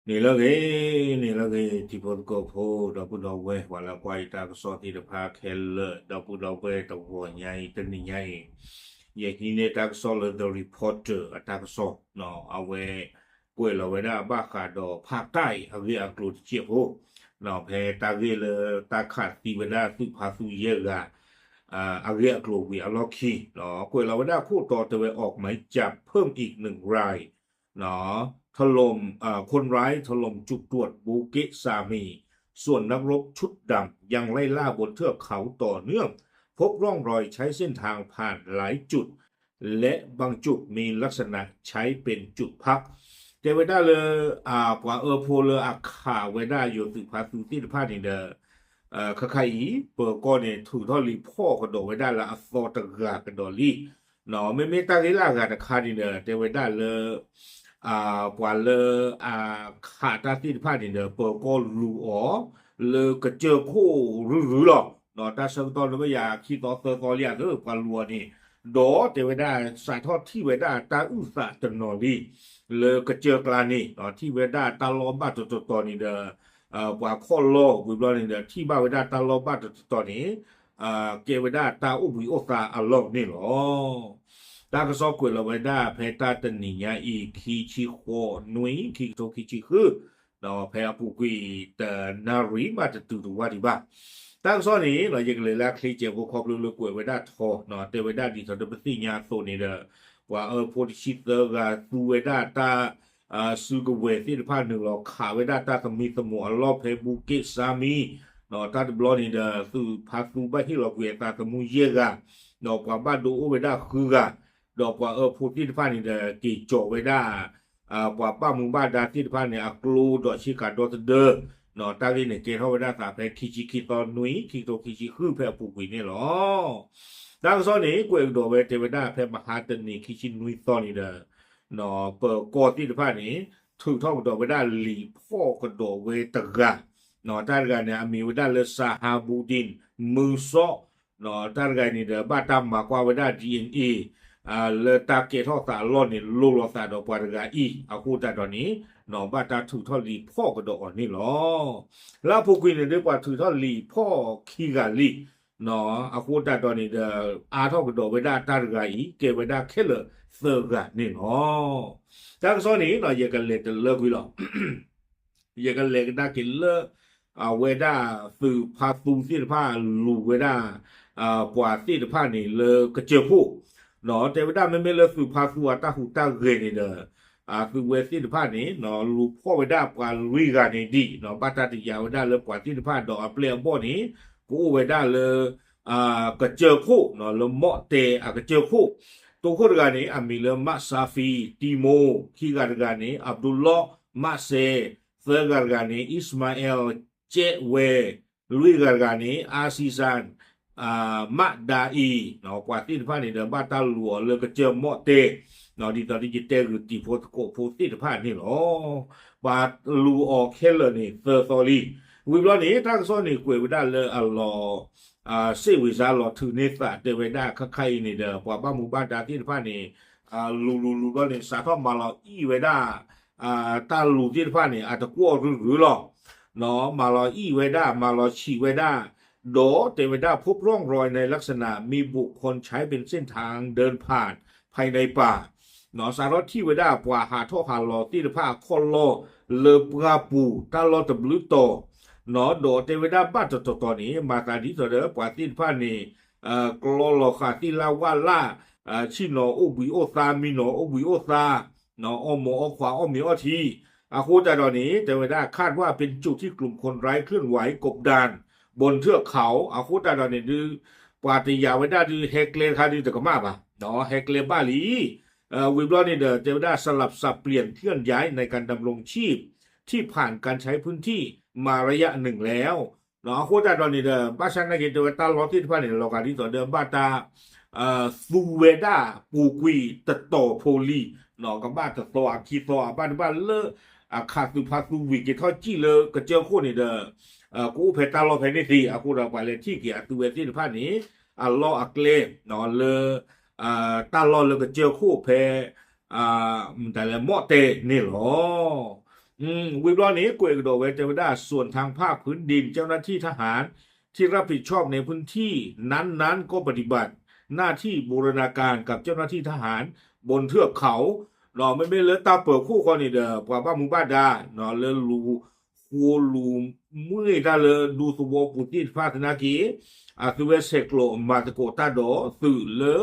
ni la ge tipo ko pho da pu da we wala kwai ta so ti da pha khel da pu da we da wo nyai ta ni nyai ye ki ne ta so le the reporter ta so no awe kwe la we da ba kha do pha tai a ge a klo chi ho no phe ta ge le ta kha ti we da tu pha su ye ga a ge a klo wi a lo ki no kwe la we daคู่ต่อตะเวออกหมายจับเพิ่มอีก1 รายเนาะถล่มคนร้ายถล่มจุดตรวจบูเกะซามีส่วนนักรบชุดดำยังไล่ล่าบนเทือกเขาต่อเนื่องพบร่องรอยใช้เส้นทางผ่านหลายจุดและบางจุดมีลักษณะใช้เป็นจุดพักเจเวด้าเลยกว่าโพเลอาขาเวด้าอยู่ตึกพาสุติภาพนี่เดคาอีเปิดก้อนเนี่ยถูกทอรีพ่อกระโดดไว้ได้ละอัฟอตกากระโดดลี่เนาะไม่ตากิลากาตะคาดิเนเจเวด้าเลยกว่าเลยขาตาติภาพนี่เดเปิดก้อนรูอ๋อเลยกระเจอคู่หรือหรอกเนาะตาเชิงตอนไม่อยากคิดต่อเซอร์กอเลียกว่ารัวนี่ดอเจเวด้าสายทอดที่เวด้าตาอุตสาตนอรีเลยกระเจอกลานี่เนาะที่เวด้าตาล้อมบ้าตัวนี่เดกว่าข้อโลกวิบลอนี่เดที่บ้าเวด้าตาล้อมบ้าตัวนี้เกเวด้าตาอุบิโอตาอัลลอนี่หรอตากระซอกกวยละเวด้าเพตาตันนิยาอีคีชิโคนุยคีโตคีชิคือเนาะเพอปุกุยแต่นารีมาจะตุตุวาดิบ้าตั้งซ้อนนี้เรายังเลยละคลีเจียวครอบเรือกวยเวด้าทอเนาะเตเวด้าดิสเดปติญาโซนี่เดว่าโพลิชิตเตอร์กาตูเวด้าตาซูกเวที่ภาคหนึ่งเราขาเวด้าตาสมีสมุอลอเพบุเกสามีเนาะตาบลอนี่เดซูพาซูบะที่เราเวตาสมุเยกาเนาะกว่าบ้านดูเวด้าคือกาดอกกว่าพูดที่ภาคนี่เดกิโจเวด้ากว่าป้ามุบ้านดาที่ภาคเนี่ยอักลูดอชิกาดอตเดอเนาะตาที่เนี่ยเกณฑ์เขาเวด้าสาเพคิชิคิตอนนุยคิโตคิชิคือเพอปุกุยนี่หรอดังซ้อนนี้กูเองโดเวเทเวด้าเพมหาตนีคิชินุยตอนนี้เดเนาะเปิดกอที่ภาคนี้ถูกท่องโดเวด้าหลีพ่อกระโดเวตกะเนาะตาการเนี่ยมีเวด้าเลซาฮาบูดินมือซอเนาะตาการนี่เดบ้าตามมากว่าเวด้าดีเอ็นเอเลตาเกทอสาลอนนี่ลูลอสาดอกปารกาอีอาคูตาตอนนี้เนาะบ้าตาถูกท่อลีพ่อกระโดอ่อนนี่หรอแล้วพวกกินเนี่ยเรียกว่าถูกท่อลีพ่อคีกาลีเนาะอาคูตาตอนนี้เดอาท่อกระโดเวด้าตารกาอีเกเวด้าเคเลเซอร์กานี่เนาะจากซ้อนนี้เนาะเยกันเล็กเลิกวิลอเยกันเล็กได้กินเลิกเวด้าสื่อพาซูซีผ้าลูเวด้ากว่าซีผ้านี่เลิกกระเจียวผู้เนาะแต่เวด้าไม่เลิกสื่อพาซูตาหูตาเรนี่เด้อคือเวซีผ้านี่เนาะลูพ่อเวด้ากว่าลุยกันนี่ดีเนาะปัตตาติยาเวด้าเลิกกว่าซีผ้าดอกเปลี่ยนบ่อนี้กูเวด้าเลยกระเจียวผู้เนาะเลิกเหมาะเตกระเจียวผู้ตัวคนกันนี้มีเลิกมัซาฟีติโมขี้กันนี้อับดุลลอฮ์มาเซเซอร์กันนี้อิสมาเอลเจเวลุยกันนี้อาซิซันมะดาอีเนาะกว่าที่ผ้านี่เดิมบ้านตาหลัวเลยก็เจอเหมาะเตเนาะดีตอนที่จิตเตหรือตีโพสโกโพสที่ผ้านี่หรอบาลูออเคเลนี่เซอร์ซอรี่วิบลอนี้ทั้งซ้อนนี่กวยวิดาเลยอัลลอเซวิซาลอทูเนสเตเวด้าคักไข่นี่เด้อกว่าบ้านหมู่บ้านดาที่ผ้านี่ลูก็นี่สาทอมาลออีเวด้าตาลูที่ผ้านี่อาจจะกลัวหรือหรอเนาะมาลออีเวด้ามาลอชีเวด้าโดเตเวด้าพบร่องรอยในลักษณะมีบุคคลใช้เป็นเส้นทางเดินผ่านภายในป่าเนาะสารที่เวด้าปว่าหาท่อหาลอที่ผ้าคอลอเลปราปูตาลอตบลุโตเนาะโดเตเวด้าบ้านตัวนี้มาตาดิตัวเด้อปว่าที่ผ้านี่กลอลอคาที่ลาวาล่าชิโนโอบิโอซามิโนโอบิโอซาเนาะอโมอขวาอมีอทีคูแต่ตอนนี้เตเวด้าคาดว่าเป็นจุดที่กลุ่มคนร้ายเคลื่อนไหวกบดานบนเทือกเขาคูแต่ตอนนี้ดูปาติยาเวด้าดูเฮกเลคาดูแต่ก็มาป่ะเนาะเฮกเลบาลีวิบลอนี่เดอเตเวด้าสลับสับเปลี่ยนเคลื่อนย้ายในการดำรงชีพที่ผ่านการใช้พื้นที่มาระยะหนึ่งแล้วเนาะคูแต่ตอนนี้เดอบ้านฉันนักเรียนเตเวต้าล้อที่ผ่านในโลกาที่ต่อเดิมบ้านตาซูเวด้าปูกุยตะโตโพลีเนาะกับบ้านตะโตอาคีโตบ้านเลขาสุภาสุวิกิทอจี้เลกระเจ้าคู่นี่เด้อกูเพตาลอเพนิซีกูเราไปเลยที่เกียรติเวทีผ้านี้ลออักเลเนาะเลตาลอเลกระเจ้าคู่เพแต่ละหม้อเตนี่หรอ วิบลอนี้กวยกระโดดเวเทวดาส่วนทางภาคพื้นดินเจ้าหน้าที่ทหารที่รับผิดชอบในพื้นที่นั้นๆก็ปฏิบัติหน้าที่บูรณาการกับเจ้าหน้าที่ทหารบนเทือกเขาเนาะไม่เลอตาเปิดคู่คนนี่เด้อปว่าบ้ามุบ้าดาเนาะเลอลูคูลูมือดาเลอดูสวปุติฟาธนากีสุเวเซโกลมาตโกตาโดสื่อเลอ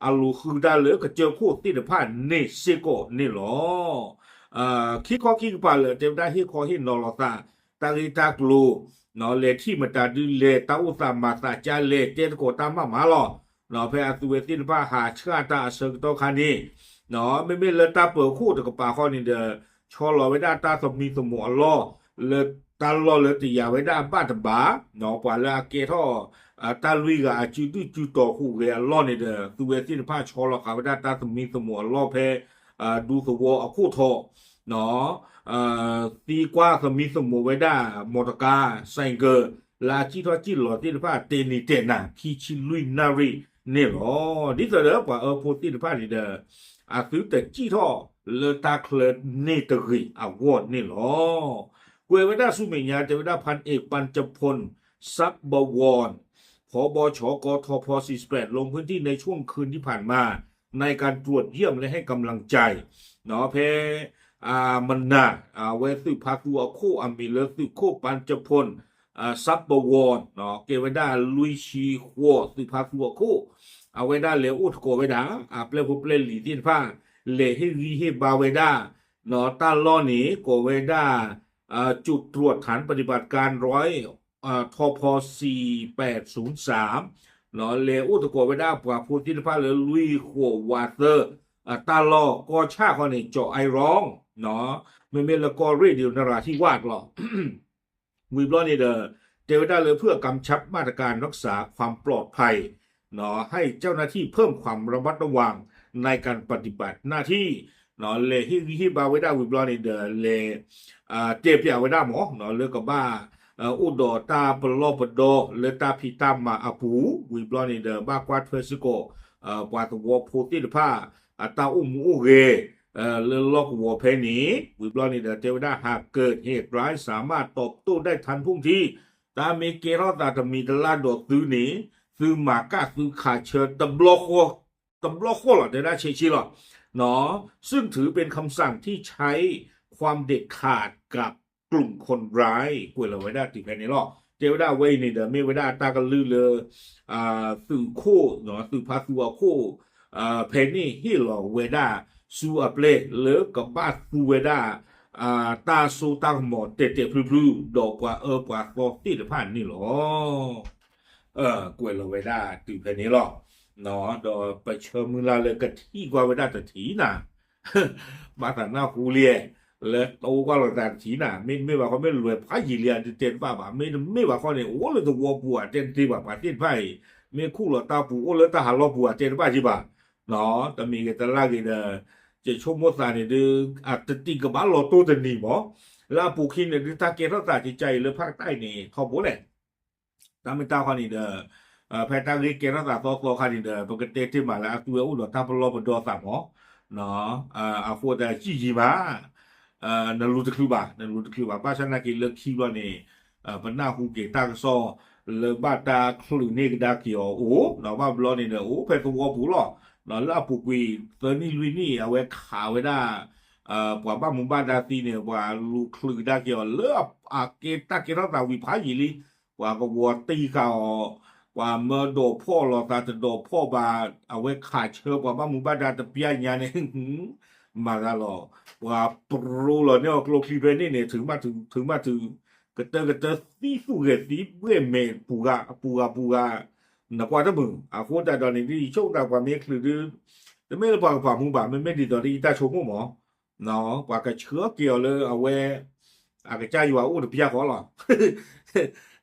อาลูคือดาเลอก็เจอคู่ติดผ่านเนเซโกนี่หรอคิดข้อคิดไปเลยเจ้าได้ที่ข้อที่นอรตาตาริตากลูเนาะเลที่มันตาดิเลตาอุตามาตาจาเลเจนโกตามาหรอเนาะเพอสุเวตินพาหาชาตาเสกโตคานีเนาะไม่เลตาเปิดคู่ตะกป่าข้อนี้เด้อชอรอไว้ได้ตาสมีสมอล้อเลตาล้อเลติยาไว้ได้บ้าตบาเนาะกว่าละเกท่อตาลุยกับจูดูจูต่อคู่เกล้อนี่เด้อสุเวตินพาชอรอขาไว้ได้ตาสมีสมอล้อเพดูสวอคู่ทอเนาะตีกว่าสมีสมอไว้ได้มอตกาไซเกอร์ลาจิทอจิหลอตินพาเตนิเตนะคิชิลุยนารีเนี่ยหรอดิเสเด้อกว่าโพตินพานี่เด้อซื้อแต่จีท่อเลตาเคลเนตรีวอดนี่หรอกวยไว้ได้สุเมียจะไว้ได้พันเอกปัญจพลซับบวรผบชกทพ48ลงพื้นที่ในช่วงคืนที่ผ่านมาในการตรวจเยี่ยมและให้กำลังใจเนาะเพมันนาเวสุภาคัวโคอามิเลสุโคปัญจพลซับบวรเนาะเกไว้ได้ลุยชีขัวสุภาคัวโคเอาไว้ได้เลอุทโกไว้ได้เปลวเปลหลีดินผ้าเลให้วีให้บาไว้ได้เนาะต้านล้อหนีโกไว้ได้จุดตรวจฐานปฏิบัติการทพ4803เนาะเลอุตโกไว้ได้ปราพูดินผ้าเลยลุยขัววาเตอร์ตาลอก็ชาคนนี้เจาะไอร้องเนาะไม่ละก็เรียดีนราที่วาดหรอก วิบลอนี่เดอเจวได้เลยเพื่อกำชับมาตรการรักษาความปลอดภัยเนาะให้เจ้าหน้าที่เพิ่มความระมัดระวังในการปฏิบัติหน้าที่เนาะเลฮิบาไว้ได้วิบลอนี่เดอเลเจ็บยาไว้ได้หมอเนาะเลือกกับบ้าอุดอตาปลอปดอเลตาพิตามาอปูวิบลอนี่เดอบ้ากวาดเพสโกปาตวโพติลผ้าตาอุเรเรื่องล็อกวัวเพนีวิบลอนี่เดเทวดาหากเกิดเหตุร้ายสามารถตอบโต้ได้ทันพุ่งที่ตาเมเกรอตาตมีตลาดอกซื้อหนีซื้อหมากาซื้อขาเชิญตำบล็อกหรอเดได้เชีหรอเนาะซึ่งถือเป็นคำสั่งที่ใช้ความเด็ดขาดกับกลุ่มคนร้ายกวยเราไว้ได้ติดแค่นี้หรอเทวดาเว้ยนี่เดไม่ไว้ได้ตากันลือเลยสื่อโคเนาะสื่อพาสัวโคเพนี่ฮิลเวดาสูอัปเลเลิกกับบาสูเวดาตาสูตังหมดเตเตพลูดอกกว่ากว่าก็ติดผ่านนี่หรอกวยเราเวดาติดแค่นี้หรอเนาะดอไปเชิญมือลาเลยกะที่กว่าเวดาแต่ถีน่ะมาแต่หน้าคูเลียเลยโตกว่าเราแต่ถีน่ะไม่ว่าเขาไม่รวยพายเลียเจนป้าบ่าไม่ว่าเขาเนี่ยโอ้เลยตัววัวปัวเจนที่แบบปาตินไพ่ไม่คู่หรอตาปูโอ้เลยตาหาลอปัวเจนป้าจีบ่าเนาะแต่มีกันตลาดกินจะชมมดสานี่ดื้ออาจจะตีกับบ้านเราตัวจะหนีหมอแล้วปูคินเนี่ยถ้าเกล้าตาจิตใจหรือภาคใต้นี่เขาบอกแหละตามเป็นตาคนนี้แพทย์ทางนี้เกล้าตาตัวคนนี้ปกติที่มาแล้วตัวอุดรถ้าเป็นรอเป็นดอสามหมอเนาะพูดแต่จีมานั่นรู้ตะคือบ้านั่นรู้ตะคือบ้าบ้านฉันนักกินเลือกคิดว่านี่เป็นหน้าหูเก่งตาก็ซ้อเลบ้าตาคลื่นนี่ก็ได้เกี่ยวโอ้เนาะบ้านบลอนี่เนี่ยโอ้แพทย์ตัวปูหรอเนาะแล้วปุกวีตอนนี้ลุยนี่เอาไว้ขาไว้ได้กว่าบ้านมุมบ้านดาตีเนี่ยกว่าลูกคลือได้เกี่ยวเลือบเกตาเกตาตาวิพายลีกว่าก็วัวตีเขากว่าเมื่อโดพ่อเราตาจะโดพ่อบาเอาไว้ขาเชือกกว่าบ้านมุมบ้านดาตะเปียญาเนี่ยมาแล้วว่าปรูเราเนี่ยโลคีเรนี่เนี่ยถึงมาถึงกระเตสีฟูเกตีเบื่อเมปูกานักว่าถ้ามึงคนแต่ตอนนี้ที่โชคดาวกว่าเมฆหรือแต่ไม่ระวังความมุ่งบ่าไม่ดีตอนนี้ตาชมหมอเนาะกว่ากระเชื้อเกี่ยวเลยเอาไว้กระจายอยู่ว่าอู้เพียขอหรอ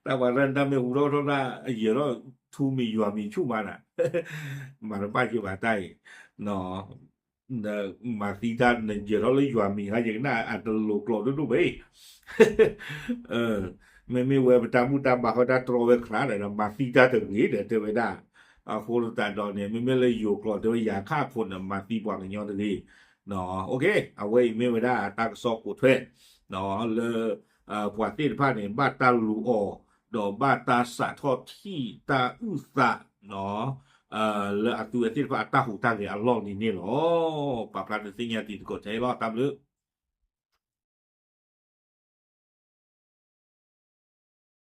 แต่ว่าเรื่องทำให้หูเราเท่านั้นเยอะแล้วทูมีอยู่มีชู้มันมาป้ายที่ว่าใต้เนาะมาตีด้านเยอะแล้วเลยอยู่มีฮะอย่างน่าอาจจะหลอกหลอนดูไปเออไม่เว้ยไปตามมุตามบาเขาได้ตรอเวคลาเลยนะมาตีด้าถึงนี้เดี๋ยวเธอไปได้โคลตาดอนเนี่ยไม่เลยอยู่กลอดแต่ว่าอยากฆ่าคนมาตีบวกอย่างเงี้ยทีเนาะโอเคเอาไว้ไม่ได้ตากซอกกูเท เนาะเลปวดที่ผ้าเนี่ยบ้าตาลูออดอกบ้าตาสะทอที่ตาอุสะเนาะle atu ati pa ata hu ta le along ni ni lo pa pra de sinya ti ko tai lo tam lu